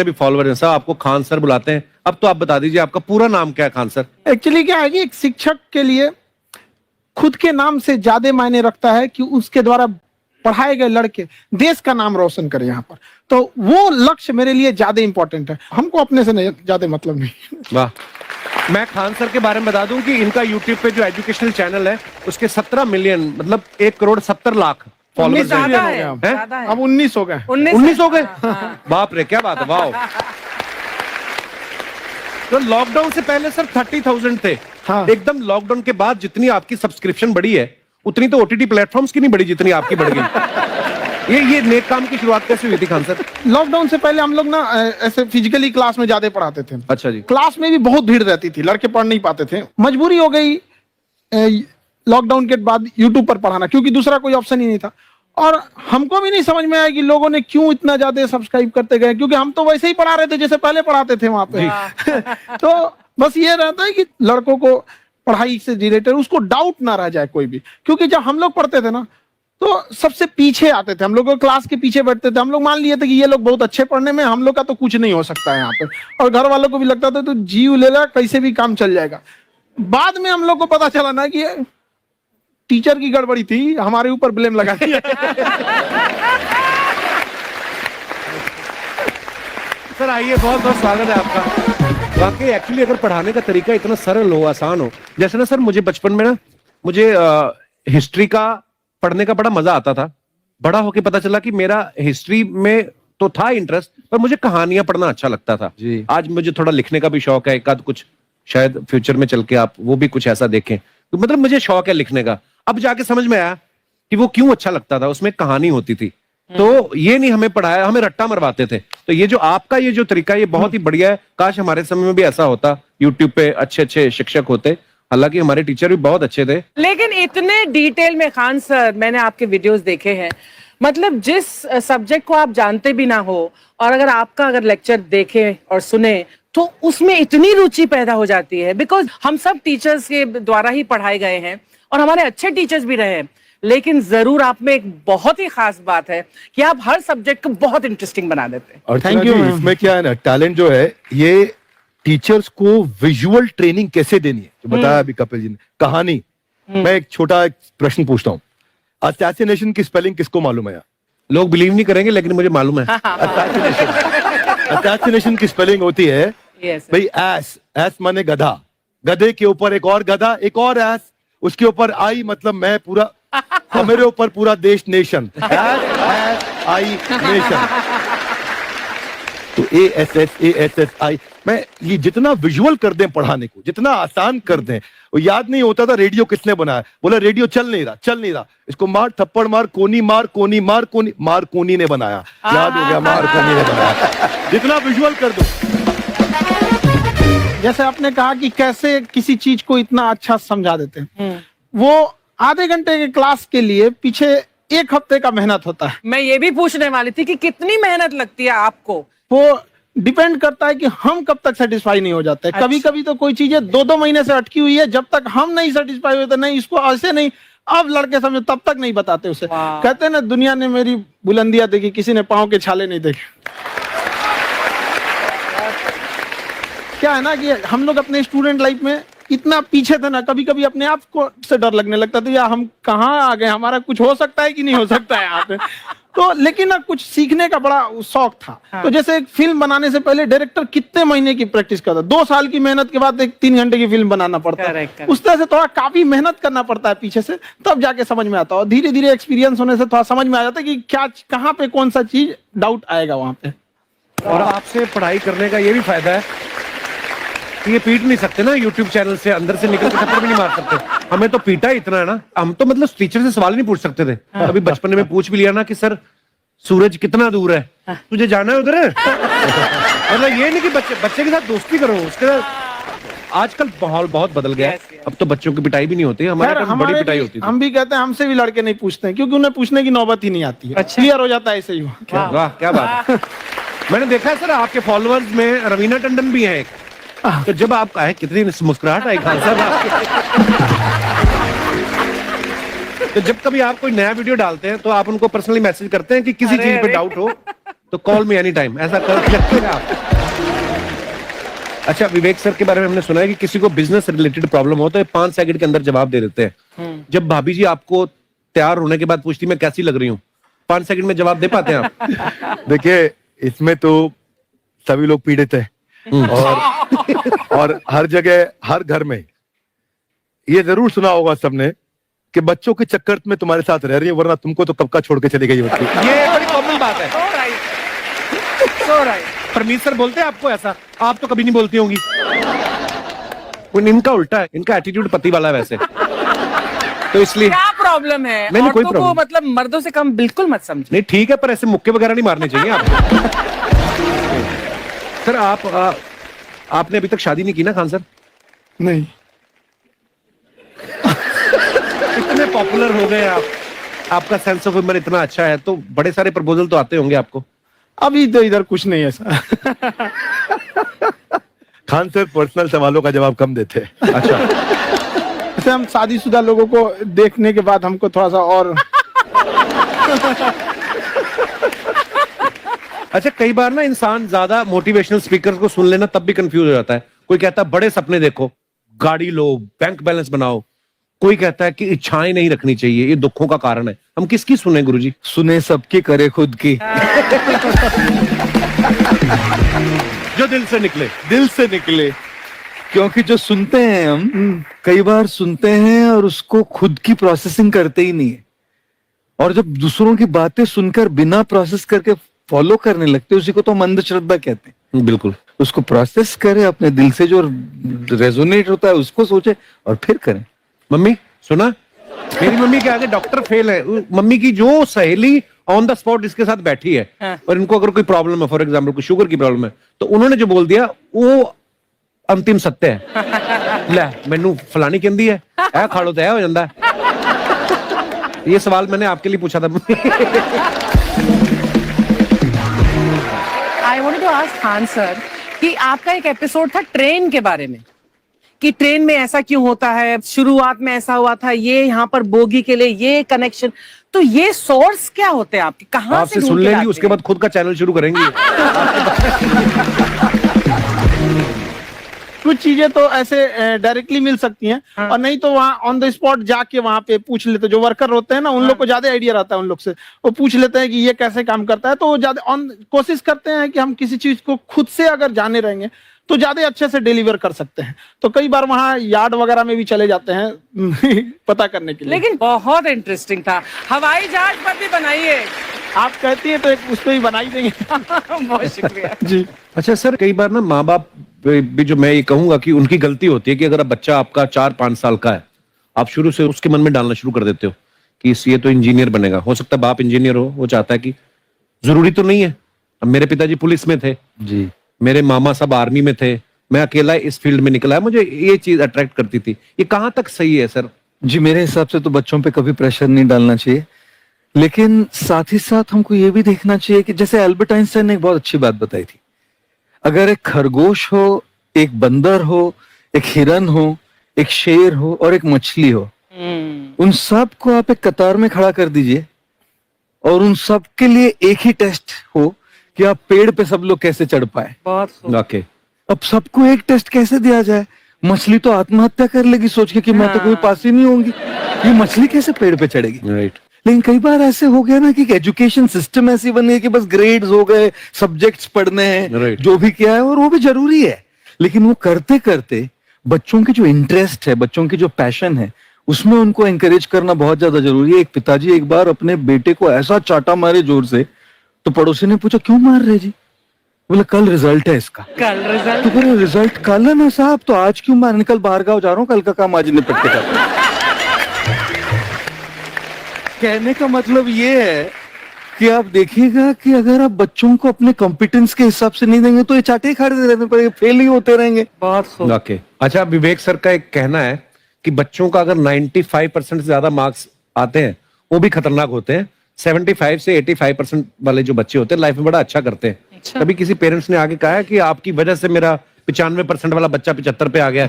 भी फॉलोअर हैं सब आपको खान सर बुलाते हैं। अब तो आप बता दीजिए आपका पूरा नाम क्या है खान सर? एक्चुअली क्या है कि एक शिक्षक के लिए खुद के नाम से ज्यादा मायने रखता है कि उसके द्वारा पढ़ाए गए लड़के देश का नाम रोशन करें यहाँ पर, तो वो लक्ष्य मेरे लिए ज्यादा इंपॉर्टेंट है। हमको अपने से नहीं ज्यादा मतलब नहीं। वाह। मैं खान सर के बारे में बता दूं कि इनका यूट्यूब पे जो एजुकेशनल चैनल है उसके 17 मिलियन मतलब 1,70,00,000 फॉलोअर्स हैं। अब 19 हो गए। 19 हो गए। बाप रे क्या बात है। वाह। तो लॉकडाउन से पहले सर 30,000 थे। हाँ। एकदम लॉकडाउन के बाद जितनी आपकी सब्सक्रिप्शन बढ़ी है उतनी तो ओटीटी प्लेटफॉर्म्स की नहीं बढ़ी जितनी आपकी बढ़ गई। ये नेक काम की शुरुआत कैसे हुई थी खान सर? लॉकडाउन से पहले हम लोग ना ऐसे फिजिकली क्लास में ज्यादा पढ़ाते थे। अच्छा जी। क्लास में भी बहुत भीड़ रहती थी, लड़के पढ़ नहीं पाते थे। मजबूरी हो गई लॉकडाउन के बाद यूट्यूब पर पढ़ाना, क्योंकि दूसरा कोई ऑप्शन ही नहीं था। और हमको भी नहीं समझ में आया कि लोगों ने क्यों इतना ज्यादा सब्सक्राइब करते गए, क्योंकि हम तो वैसे ही पढ़ा रहे थे जैसे पहले पढ़ाते थे वहां पे। तो बस ये रहता है कि लड़कों को पढ़ाई से रिलेटेड उसको डाउट ना रह जाए कोई भी, क्योंकि जब हम लोग पढ़ते थे ना तो सबसे पीछे आते थे, हम लोग क्लास के पीछे बैठते थे। हम लोग मान लिए थे कि ये लोग बहुत अच्छे पढ़ने में, हम लोग का तो कुछ नहीं हो सकता है यहाँ पे। और घर वालों को भी लगता था तो जीव ले ला, कैसे भी काम चल जाएगा। बाद में हम लोग को पता चला ना कि टीचर की गड़बड़ी थी, हमारे ऊपर ब्लेम लगा दिया। सर आइए, बहुत बहुत स्वागत है आपका। वाकई एक्चुअली अगर पढ़ाने का तरीका इतना सरल हो, आसान हो, जैसे ना सर मुझे बचपन में ना मुझे हिस्ट्री का पढ़ने का बड़ा मजा आता था। बड़ा होके पता चला कि मेरा हिस्ट्री में तो था इंटरेस्ट, पर मुझे कहानियां पढ़ना अच्छा लगता था जी। आज मुझे थोड़ा लिखने का भी शौक है, एक आध कुछ शायद फ्यूचर में चल के आप वो भी कुछ ऐसा देखें, तो मतलब मुझे शौक है लिखने का। अब जाके समझ में आया कि वो क्यों अच्छा लगता था, उसमें कहानी होती थी। तो ये नहीं हमें पढ़ाया, हमें रट्टा मरवाते थे। तो ये जो आपका ये जो तरीका ये बहुत ही बढ़िया है। काश हमारे समय में भी ऐसा होता, यूट्यूब पे अच्छे अच्छे शिक्षक होते। हालांकि हमारे टीचर भी बहुत अच्छे थे। लेकिन इतने डिटेल में खान सर, मैंने आपके वीडियोस देखे हैं, मतलब जिस सब्जेक्ट को आप जानते भी ना हो और अगर लेक्चर देखें और सुने तो उसमें इतनी रुचि पैदा हो जाती है। बिकॉज हम सब टीचर्स के द्वारा ही पढ़ाए गए हैं और हमारे अच्छे टीचर्स भी रहे हैं, लेकिन जरूर आप में एक बहुत ही खास बात है कि आप हर सब्जेक्ट को बहुत इंटरेस्टिंग बना देते हैं। और थैंक यू। इसमें क्या है ना, टैलेंट जो है ये टीचर्स को विजुअल ट्रेनिंग कैसे देनी है, जो बताया अभी कपिल जी ने। कहानी, मैं एक छोटा प्रश्न पूछता हूँ, असैसिनेशन की स्पेलिंग किसको मालूम है? लोग बिलीव नहीं करेंगे लेकिन मुझे मालूम है। असैसिनेशन की स्पेलिंग होती है भाई एस, एस माने गधा, गधे के ऊपर एक और गधा, एक और एस, उसके ऊपर आई मतलब मैं पूरा, और मेरे ऊपर पूरा देश, नेशन, आई नेशन। तो ASSASSI, मैं ये जितना विजुअल कर दें पढ़ाने को, जितना आसान कर दें। वो याद नहीं होता था रेडियो किसने बनाया, बोला रेडियो चल नहीं रहा, इसको मार थप्पड़ मार, कोनी मार, कोनी मार, कोनी मार, कोनी ने बनाया। याद हो गया, मार कोनी ने बनाया। जितना विजुअल कर दो। जैसे आपने कहा कि कैसे किसी चीज को इतना अच्छा समझा देते हैं, वो आधे घंटे के क्लास के लिए पीछे 1 हफ्ते का मेहनत होता है। मैं ये भी पूछने वाली थी कि कितनी मेहनत लगती है आपको। वो डिपेंड करता है कि हम कब तक सेटिस्फाई नहीं हो जाते। अच्छा। कभी कभी तो कोई चीजें 2-2 महीने से अटकी हुई है, जब तक हम नहीं सेटिस्फाई होते, नहीं इसको ऐसे नहीं, अब लड़के समझो तब तक नहीं बताते उसे। कहते हैं ना, दुनिया ने मेरी बुलंदियां देखी, किसी ने पांव के छाले नहीं देखे। क्या है ना कि हम लोग अपने स्टूडेंट लाइफ में इतना पीछे थे ना, कभी कभी अपने आप को से डर लगने लगता था, यार हम कहाँ आ गए, हमारा कुछ हो सकता है कि नहीं हो सकता है यहाँ पे। तो लेकिन ना कुछ सीखने का बड़ा शौक था। हाँ। तो जैसे एक फिल्म बनाने से पहले डायरेक्टर कितने महीने की प्रैक्टिस करता है, 2 साल की मेहनत के बाद एक 3 घंटे की फिल्म बनाना पड़ता है। उस तरह से थोड़ा काफी मेहनत करना पड़ता है पीछे से, तब जाके समझ में आता है। और धीरे धीरे एक्सपीरियंस होने से थोड़ा समझ में आ जाता है कि क्या, कहाँ पे कौन सा चीज डाउट आएगा वहां पे। और आपसे पढ़ाई करने का ये भी फायदा है, ये पीट नहीं सकते ना यूट्यूब चैनल से, अंदर से निकल के थप्पड़ भी नहीं मार सकते। हमें तो पीटा इतना है ना, हम तो मतलब टीचर से सवाल नहीं पूछ सकते थे। अभी बचपन में पूछ भी लिया ना कि सर सूरज कितना दूर है, तुझे जाना है उधर? मतलब ये नहीं कि बच्चे के साथ दोस्ती करो, उसके साथ। आजकल माहौल बहुत बदल गया है, अब तो बच्चों की पिटाई भी नहीं होती, हमारे टाइम बड़ी पिटाई होती थी। हम भी कहते हैं, हमसे भी लड़के नहीं पूछते हैं, क्योंकि उन्हें पूछने की नौबत ही नहीं आती है। क्लियर हो जाता है ऐसे ही। वाह क्या बात है। मैंने देखा है सर आपके फॉलोअर्स में रवीना टंडन भी है एक, तो जब आप कहे कितनी मुस्कुराहट आई खान साहब। तो जब कभी आप कोई नया वीडियो डालते हैं तो आप उनको पर्सनली मैसेज करते हैं कि किसी चीज पे डाउट हो तो कॉल मी एनी टाइम, ऐसा कर सकते हैं आप। अच्छा, विवेक सर के बारे में हमने सुना है कि किसी को बिजनेस रिलेटेड प्रॉब्लम हो तो 5 सेकंड के अंदर जवाब दे देते हैं। जब भाभी जी आपको तैयार होने के बाद पूछती मैं कैसी लग रही हूँ, 5 सेकंड में जवाब दे पाते हैं आप? देखिए, इसमें तो सभी लोग पीड़ित हैं और हर जगह, हर घर में ये जरूर सुना होगा सबने कि बच्चों के चक्कर में तुम्हारे साथ रह रही है, वरना तुमको तो कब का छोड़ के चली गई होती। ये बड़ी कॉमन बात है। So right. So right. Parmeet sir बोलते हैं आपको ऐसा? आप तो कभी नहीं बोलती होंगी। इनका उल्टा है, इनका एटीट्यूड पति वाला है वैसे, तो इसलिए। क्या प्रॉब्लम है? नहीं, कोई औरतों को problem। मतलब मर्दों से कम बिल्कुल मत समझो। नहीं ठीक है, पर ऐसे मुक्के वगैरह नहीं मारने चाहिए आपको। सर आपने अभी तक शादी नहीं की ना खान सर? नहीं। इतने पॉपुलर हो गए आप, आपका सेंस ऑफ ह्यूमर इतना अच्छा है, तो बड़े सारे प्रपोजल तो आते होंगे आपको। अभी तो इधर कुछ नहीं है ऐसा। खान सर पर्सनल सवालों का जवाब कम देते हैं। अच्छा, जैसे हम शादीशुदा लोगों को देखने के बाद हमको थोड़ा सा और अच्छा कई बार ना इंसान ज्यादा मोटिवेशनल स्पीकर को सुन लेना तब भी कंफ्यूज हो जाता है। कोई कहता है बड़े सपने देखो, गाड़ी लो, बैंक बैलेंस बनाओ। कोई कहता है कि इच्छाएं नहीं रखनी चाहिए, ये दुखों का कारण है। हम किसकी सुने गुरुजी? सुने सबकी, करे खुद की। जो दिल से निकले। दिल से निकले, क्योंकि जो सुनते हैं हम कई बार सुनते हैं और उसको खुद की प्रोसेसिंग करते ही नहीं है, और जब दूसरों की बातें सुनकर बिना प्रोसेस करके फॉलो करने लगते हैं, उसी को तो हम अंधश्रद्धा कहते हैं। बिल्कुल। उसको प्रोसेस करें, अपने दिल से जो रेजोनेट होता है उसको सोचे और फिर करें। मम्मी सुना, मेरी मम्मी के आगे डॉक्टर फेल है। मम्मी की जो सहेली ऑन द स्पॉट इसके साथ बैठी है, और इनको अगर कोई प्रॉब्लम है, फॉर एग्जाम्पल कोई शुगर की प्रॉब्लम है, तो उन्होंने जो बोल दिया वो अंतिम सत्य है। ले मैनू फलानी कहती है, ऐ खाड़ो तो ऐ हो जाता है। ये सवाल मैंने आपके लिए पूछा था। I wanted to ask Khan sir कि आपका एक एपिसोड था ट्रेन के बारे में, कि ट्रेन में ऐसा क्यों होता है, शुरुआत में ऐसा हुआ था, ये यहाँ पर बोगी के लिए ये कनेक्शन, तो ये सोर्स क्या होते हैं आपके, कहाँ आपसे से सुन ढूंढ के लेंगी, लाते उसके हैं? बाद खुद का चैनल शुरू करेंगी। कुछ चीजें तो ऐसे डायरेक्टली मिल सकती हैं, और नहीं तो वहाँ ऑन द स्पॉट जाके वहाँ पे पूछ लेते। जो वर्कर होते हैं ना, उन लोग को ज्यादा आइडिया रहता है, उन लोग से वो पूछ लेते हैं कि ये कैसे काम करता है। तो वो ज्यादा कोशिश करते हैं कि हम किसी चीज को खुद से अगर जाने रहेंगे तो ज्यादा अच्छे से डिलीवर कर सकते हैं। तो कई बार वहाँ यार्ड वगैरह में भी चले जाते हैं पता करने के लिए। लेकिन बहुत इंटरेस्टिंग था। हवाई जहाज पर भी बनाइए। आप कहती है तो एक उस पर ही बना ही देंगे। बहुत शुक्रिया जी। अच्छा सर, कई बार ना माँ बाप भी, जो मैं ये कहूंगा कि उनकी गलती होती है कि अगर बच्चा आपका 4-5 साल का है, आप शुरू से उसके मन में डालना शुरू कर देते हो कि ये तो इंजीनियर बनेगा। हो सकता है बाप इंजीनियर हो, वो चाहता है कि जरूरी तो नहीं है। अब मेरे पिताजी पुलिस में थे जी, मेरे मामा सब आर्मी में थे, मैं अकेला इस फील्ड में निकला है, मुझे ये चीज अट्रैक्ट करती थी। ये कहाँ तक सही है सर? जी मेरे हिसाब से तो बच्चों पे कभी प्रेशर नहीं डालना चाहिए, लेकिन साथ ही साथ हमको ये भी देखना चाहिए कि जैसे एल्बर्ट आइंस्टाइन ने एक बहुत अच्छी बात बताई थी, अगर एक खरगोश हो, एक बंदर हो, एक हिरन हो, एक शेर हो और एक मछली हो, उन सब को आप एक कतार में खड़ा कर दीजिए और उन सब के लिए एक ही टेस्ट हो कि आप पेड़ पे सब लोग कैसे चढ़ पाए। बहुत खूब। ओके, अब सबको एक टेस्ट कैसे दिया जाए? मछली तो आत्महत्या कर लेगी सोच के कि मैं तो कोई पास ही नहीं होंगी, ये मछली कैसे पेड़ पे चढ़ेगी? राइट। लेकिन कई बार ऐसे हो गया ना कि एजुकेशन सिस्टम ऐसी बन गई कि बस ग्रेड्स हो गए, सब्जेक्ट्स पढ़ने हैं, Right. जो भी किया है और वो भी जरूरी है, लेकिन वो करते करते बच्चों की जो इंटरेस्ट है, बच्चों की जो पैशन है, उसमें उनको एंकरेज करना बहुत ज्यादा जरूरी है। एक पिताजी एक बार अपने बेटे को ऐसा चाटा मारे जोर से, तो पड़ोसी ने पूछा क्यों मार रहे जी? बोले कल रिजल्ट है इसका। कल तो रिजल्ट। बोले रिजल्ट कल है ना साहब, तो आज क्यों मार? निकल बाहर गाँव जा रहा हूँ, कल का काम आज निपट के कर। कहने का मतलब ये है कि आप देखिएगा कि अगर आप बच्चों को अपने कॉम्पिटेंस के हिसाब से नहीं देंगे तो ये चाटे खड़े रहने पर फेल ही होते रहेंगे। बहुत खूब। ओके। अच्छा, विवेक सर का एक कहना है कि बच्चों का अगर 95% से ज्यादा मार्क्स आते हैं वो भी खतरनाक होते हैं। 75 से 85% वाले जो बच्चे होते हैं लाइफ में बड़ा अच्छा करते हैं। अच्छा। कभी किसी पेरेंट्स ने आगे कहा है कि आपकी वजह से मेरा 95% वाला बच्चा 75 पे आ गया?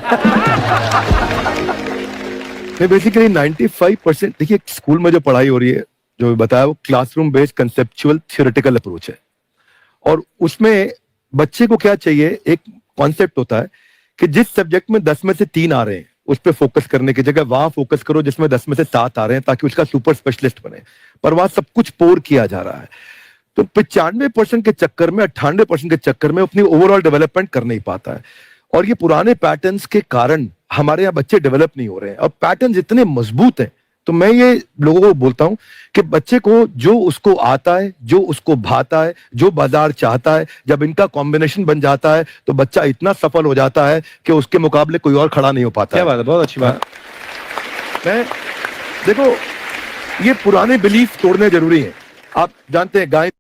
बेसिकली 95%, देखिए स्कूल में जो पढ़ाई हो रही है, जो बताया, वो classroom based conceptual theoretical approach है। और उसमें बच्चे को क्या चाहिए, एक कॉन्सेप्ट होता है कि जिस सब्जेक्ट में 10 में से 3 आ रहे हैं उस पर फोकस करने की जगह वहां फोकस करो जिसमें 10 में से 7 आ रहे हैं, ताकि उसका सुपर स्पेशलिस्ट बने। पर वहां सब कुछ पोर किया जा रहा है, तो 95% के चक्कर में, 98% के चक्कर में अपनी ओवरऑल डेवलपमेंट कर नहीं पाता है। और ये पुराने पैटर्न्स के कारण हमारे यहाँ बच्चे डेवलप नहीं हो रहे हैं। अब पैटर्न्स इतने मजबूत हैं, तो मैं ये लोगों को बोलता हूं कि बच्चे को जो उसको आता है, जो उसको भाता है, जो बाजार चाहता है, जब इनका कॉम्बिनेशन बन जाता है तो बच्चा इतना सफल हो जाता है कि उसके मुकाबले कोई और खड़ा नहीं हो पाता। क्या बात है, बहुत अच्छी बात। मैं देखो, ये पुराने बिलीफ तोड़ने जरूरी है। आप जानते हैं गाय